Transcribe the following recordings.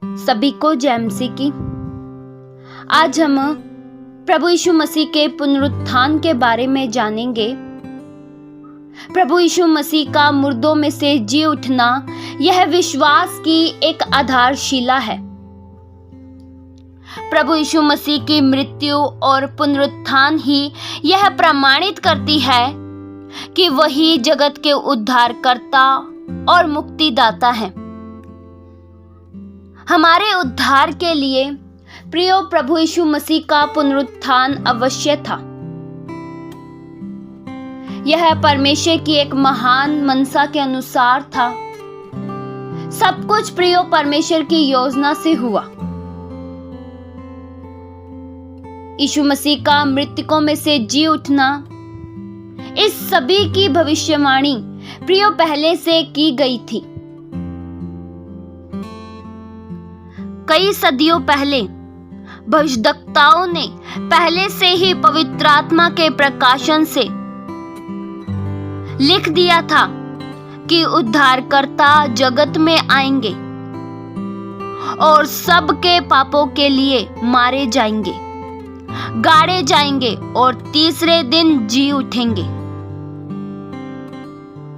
सभी को जय मसीह की। आज हम प्रभु यीशु मसीह के पुनरुत्थान के बारे में जानेंगे। प्रभु यीशु मसीह का मुर्दों में से जी उठना यह विश्वास की एक आधारशिला है। प्रभु यीशु मसीह की मृत्यु और पुनरुत्थान ही यह प्रमाणित करती है कि वही जगत के उद्धारकर्ता और मुक्तिदाता है। हमारे उद्धार के लिए प्रियो प्रभु यीशु मसीह का पुनरुत्थान अवश्य था। यह परमेश्वर की एक महान मनसा के अनुसार था। सब कुछ प्रियो परमेश्वर की योजना से हुआ। यीशु मसीह का मृतकों में से जी उठना, इस सभी की भविष्यवाणी प्रियो पहले से की गई थी। कई सदियों पहले भविष्यद्वक्ताओं ने पहले से ही पवित्र आत्मा के प्रकाशन से लिख दिया था कि उद्धारकर्ता जगत में आएंगे और सबके पापों के लिए मारे जाएंगे, गाड़े जाएंगे और तीसरे दिन जी उठेंगे।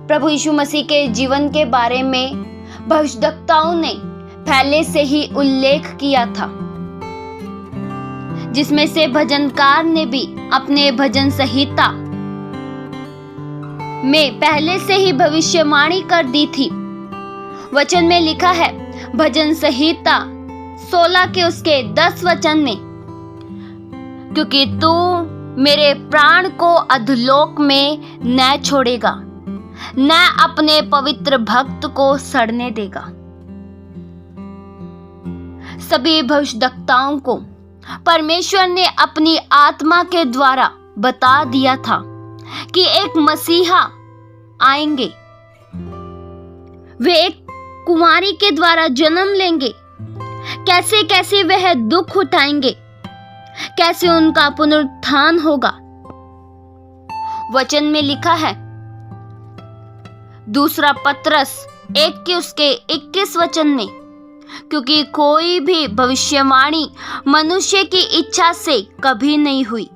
प्रभु यीशु मसीह के जीवन के बारे में भविष्यद्वक्ताओं ने पहले से ही उल्लेख किया था, जिसमें से भजनकार ने भी अपने भजन संहिता में पहले से ही भविष्यवाणी कर दी थी। वचन में लिखा है, भजन संहिता 16 के उसके 10 वचन में, क्योंकि तू मेरे प्राण को अधोलोक में न छोड़ेगा, न अपने पवित्र भक्त को सड़ने देगा। सभी भविष्यद्वक्ताओं को परमेश्वर ने अपनी आत्मा के द्वारा बता दिया था कि एक मसीहा आएंगे। वे एक कुंवारी के द्वारा जन्म लेंगे, कैसे कैसे वह दुख उठाएंगे, कैसे उनका पुनरुत्थान होगा। वचन में लिखा है, दूसरा पतरस 1 के उसके 21 वचन में, क्योंकि कोई भी भविष्यवाणी मनुष्य की इच्छा से कभी नहीं हुई,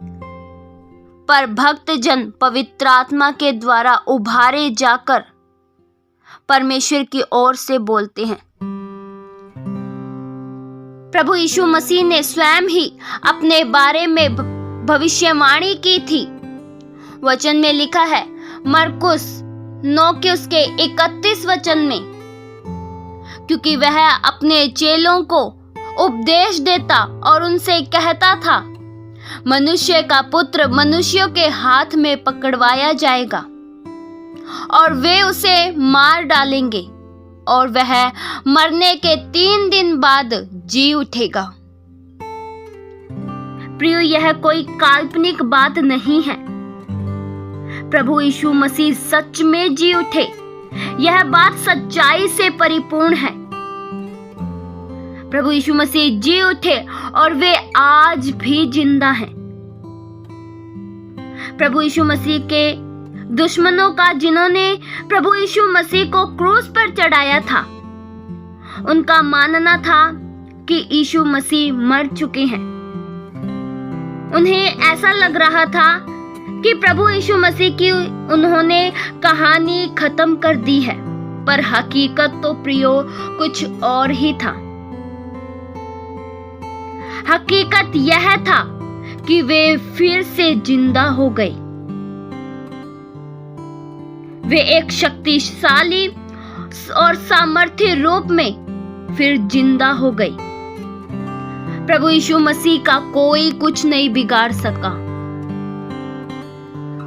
पर भक्त जन पवित्र आत्मा के द्वारा उभारे जाकर परमेश्वर की ओर से बोलते हैं। प्रभु यीशु मसीह ने स्वयं ही अपने बारे में भविष्यवाणी की थी। वचन में लिखा है, मरकुस 9 के उसके 31 वचन में, क्योंकि वह अपने चेलों को उपदेश देता और उनसे कहता था, मनुष्य का पुत्र मनुष्यों के हाथ में पकड़वाया जाएगा और वे उसे मार डालेंगे और वह मरने के 3 दिन बाद जी उठेगा। प्रियो, यह कोई काल्पनिक बात नहीं है। प्रभु यीशु मसीह सच में जी उठे। यह बात सच्चाई से परिपूर्ण है। प्रभु यीशु मसीह जी उठे और वे आज भी जिंदा हैं। प्रभु यीशु मसीह के दुश्मनों का, जिन्होंने प्रभु यीशु मसीह को क्रूस पर चढ़ाया था, उनका मानना था कि यीशु मसीह मर चुके हैं। उन्हें ऐसा लग रहा था कि प्रभु यीशु मसीह की उन्होंने कहानी खत्म कर दी है, पर हकीकत तो प्रियो कुछ और ही था। हकीकत यह था कि वे फिर से जिंदा हो गए। वे एक शक्तिशाली और सामर्थ्य रूप में फिर जिंदा हो गए। प्रभु यीशु मसीह का कोई कुछ नहीं बिगाड़ सका।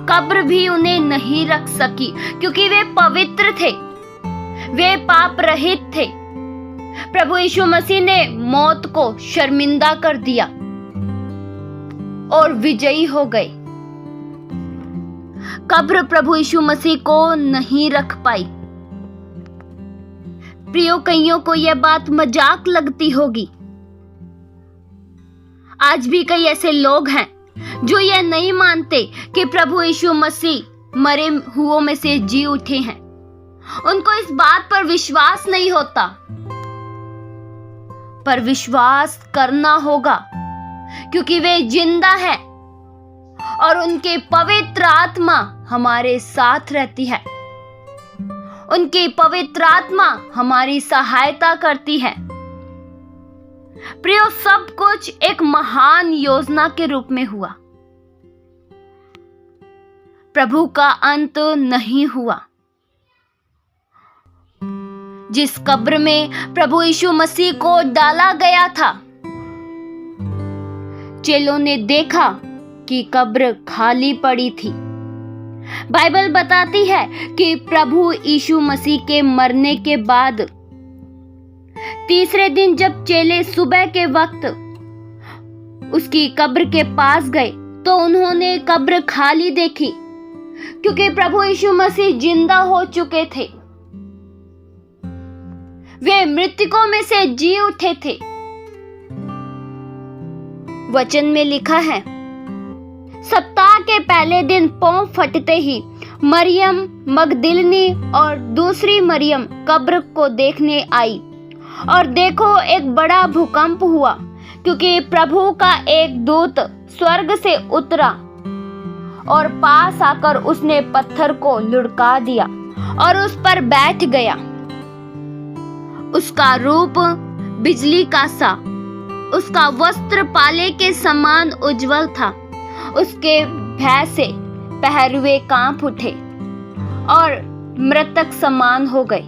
कब्र भी उन्हें नहीं रख सकी, क्योंकि वे पवित्र थे, वे पाप रहित थे। प्रभु यीशु मसीह ने मौत को शर्मिंदा कर दिया और विजयी हो गए। कब्र प्रभु यीशु मसीह को नहीं रख पाई। प्रियो, कईयों को यह बात मजाक लगती होगी। आज भी कई ऐसे लोग हैं जो यह नहीं मानते कि प्रभु यीशु मसीह मरे हुओं में से जी उठे हैं। उनको इस बात पर विश्वास नहीं होता। पर विश्वास करना होगा, क्योंकि वे जिंदा हैं और उनकी पवित्र आत्मा हमारे साथ रहती है। उनकी पवित्र आत्मा हमारी सहायता करती है। प्रियो, सब कुछ एक महान योजना के रूप में हुआ। प्रभु का अंत नहीं हुआ। जिस कब्र में प्रभु यीशु मसीह को डाला गया था, चेलों ने देखा कि कब्र खाली पड़ी थी। बाइबल बताती है कि प्रभु यीशु मसीह के मरने के बाद तीसरे दिन जब चेले सुबह के वक्त उसकी कब्र के पास गए तो उन्होंने कब्र खाली देखी, क्योंकि प्रभु यीशु मसीह जिंदा हो चुके थे। वे मृतकों में से जी उठे थे। वचन में लिखा है, सप्ताह के पहले दिन पांव फटते ही मरियम मगदलिनी और दूसरी मरियम कब्र को देखने आई, और देखो एक बड़ा भूकंप हुआ, क्योंकि प्रभु का एक दूत स्वर्ग से उतरा और पास आकर उसने पत्थर को लुढ़का दिया और उस पर बैठ गया। उसका रूप बिजली का सा, उसका वस्त्र पाले के समान उज्जवल था। उसके भय से पहरुए कांप उठे और मृतक समान हो गए।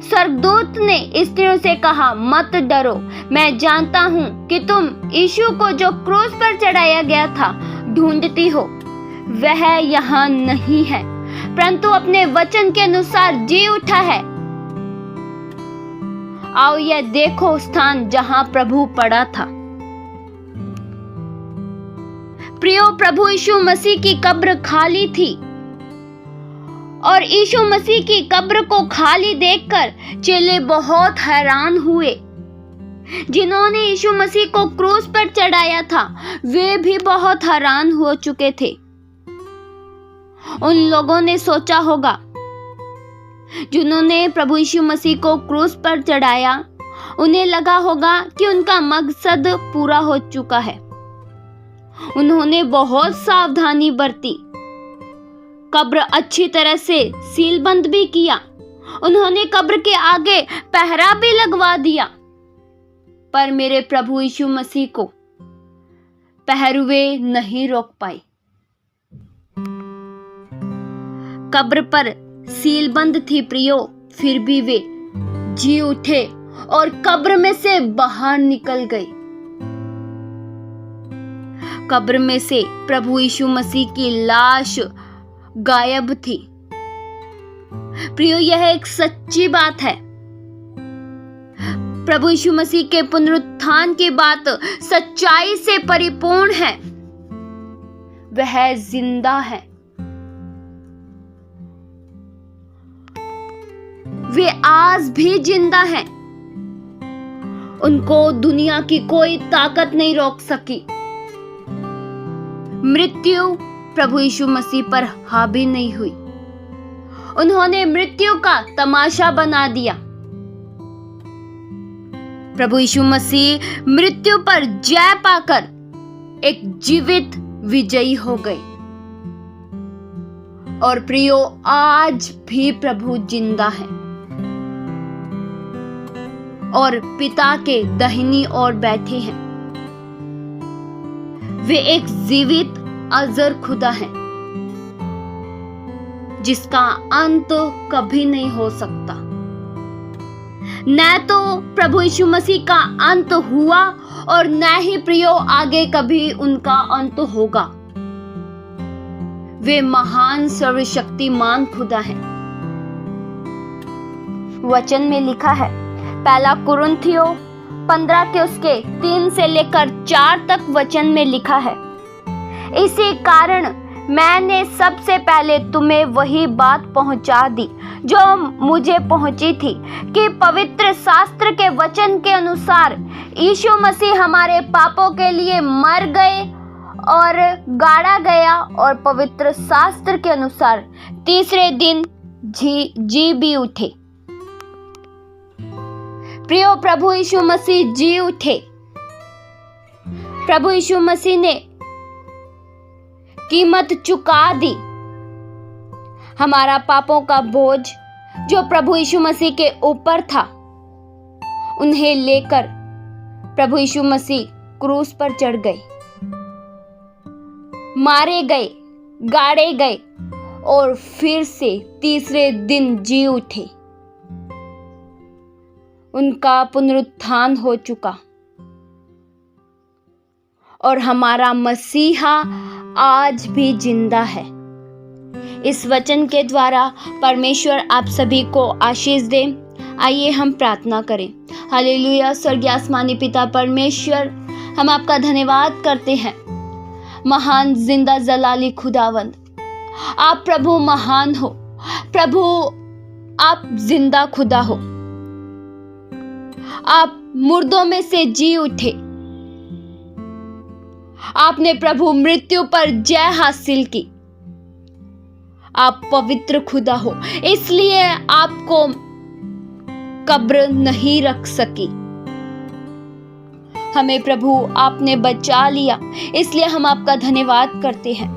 स्वर्गदूत ने स्त्रियों से कहा, मत डरो, मैं जानता हूँ कि तुम यीशु को जो क्रूस पर चढ़ाया गया था ढूंढती हो। वह यहाँ नहीं है, परंतु अपने वचन के अनुसार जी उठा है। आओ यह देखो स्थान जहां प्रभु पड़ा था। प्रियो, प्रभु यीशु मसीह की कब्र खाली थी, और यीशु मसीह की कब्र को खाली देखकर चेले बहुत हैरान हुए। जिन्होंने यीशु मसीह को क्रूस पर चढ़ाया था वे भी बहुत हैरान हो चुके थे। उन लोगों ने सोचा होगा, जिन्होंने प्रभु यीशु मसीह को क्रूस पर चढ़ाया, उन्हें लगा होगा कि उनका मकसद पूरा हो चुका है। उन्होंने बहुत सावधानी बरती, कब्र अच्छी तरह से सीलबंद भी किया। उन्होंने कब्र के आगे पहरा भी लगवा दिया, पर मेरे प्रभु यीशु मसीह को पहरुए नहीं रोक पाए। कब्र पर सीलबंद थी प्रियो, फिर भी वे जी उठे और कब्र में से बाहर निकल गए। कब्र में से प्रभु यीशु मसीह की लाश गायब थी। प्रियो, यह एक सच्ची बात है। प्रभु यीशु मसीह के पुनरुत्थान की बात सच्चाई से परिपूर्ण है। वह जिंदा है। वे आज भी जिंदा हैं। उनको दुनिया की कोई ताकत नहीं रोक सकी। मृत्यु प्रभु यीशु मसीह पर हावी नहीं हुई। उन्होंने मृत्यु का तमाशा बना दिया। प्रभु यीशु मसीह मृत्यु पर जय पाकर एक जीवित विजयी हो गए। और प्रियो, आज भी प्रभु जिंदा है और पिता के दाहिनी ओर बैठे हैं। वे एक जीवित अजर खुदा है जिसका अंत कभी नहीं हो सकता। न तो प्रभु यीशु मसीह का अंत हुआ और न ही प्रियो आगे कभी उनका अंत होगा। वे महान सर्वशक्तिमान खुदा हैं। वचन में लिखा है, पहला कुरिन्थियों 15 के उसके 3 से लेकर 4 तक वचन में लिखा है, इसी कारण मैंने सबसे पहले तुम्हें वही बात पहुंचा दी जो मुझे पहुंची थी कि पवित्र शास्त्र के वचन के अनुसार यीशु मसीह हमारे पापों के लिए मर गए और गाड़ा गया और पवित्र शास्त्र के अनुसार तीसरे दिन जी भी उठे। प्रियो, प्रभु यीशु मसीह जी उठे। प्रभु यीशु मसीह ने कीमत चुका दी। हमारा पापों का बोझ जो प्रभु यीशु मसीह के ऊपर था, उन्हें लेकर प्रभु यीशु मसीह क्रूस पर चढ़ गए, मारे गए, गाड़े गए और फिर से तीसरे दिन जी उठे। उनका पुनरुत्थान हो चुका और हमारा मसीहा आज भी जिंदा है। इस वचन के द्वारा परमेश्वर आप सभी को आशीष दे। आइए हम प्रार्थना करें। हालेलुया। स्वर्गीय आसमानी पिता परमेश्वर, हम आपका धन्यवाद करते हैं। महान जिंदा जलाली खुदावंद, आप प्रभु महान हो। प्रभु आप जिंदा खुदा हो। आप मुर्दों में से जी उठे। आपने प्रभु मृत्यु पर जय हासिल की। आप पवित्र खुदा हो, इसलिए आपको कब्र नहीं रख सकी। हमें प्रभु आपने बचा लिया, इसलिए हम आपका धन्यवाद करते हैं।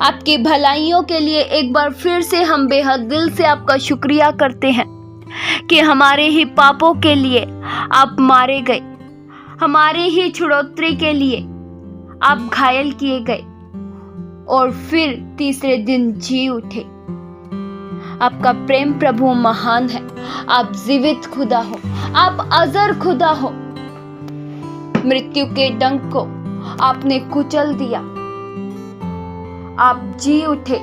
आपकी भलाइयों के लिए एक बार फिर से हम बेहद दिल से आपका शुक्रिया करते हैं कि हमारे ही पापों के लिए आप मारे गए, हमारे ही छुड़ौती के लिए आप घायल किए गए और फिर तीसरे दिन जी उठे। आपका प्रेम प्रभु महान है। आप जीवित खुदा हो, आप अजर खुदा हो। मृत्यु के डंक को आपने कुचल दिया। आप जी उठे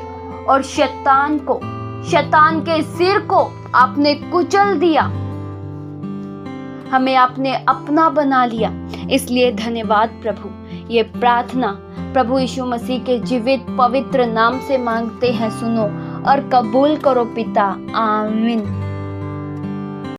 और शैतान के सिर को आपने कुचल दिया। हमें आपने अपना बना लिया, इसलिए धन्यवाद प्रभु। ये प्रार्थना प्रभु यीशु मसीह के जीवित पवित्र नाम से मांगते हैं। सुनो और कबूल करो पिता। आमीन।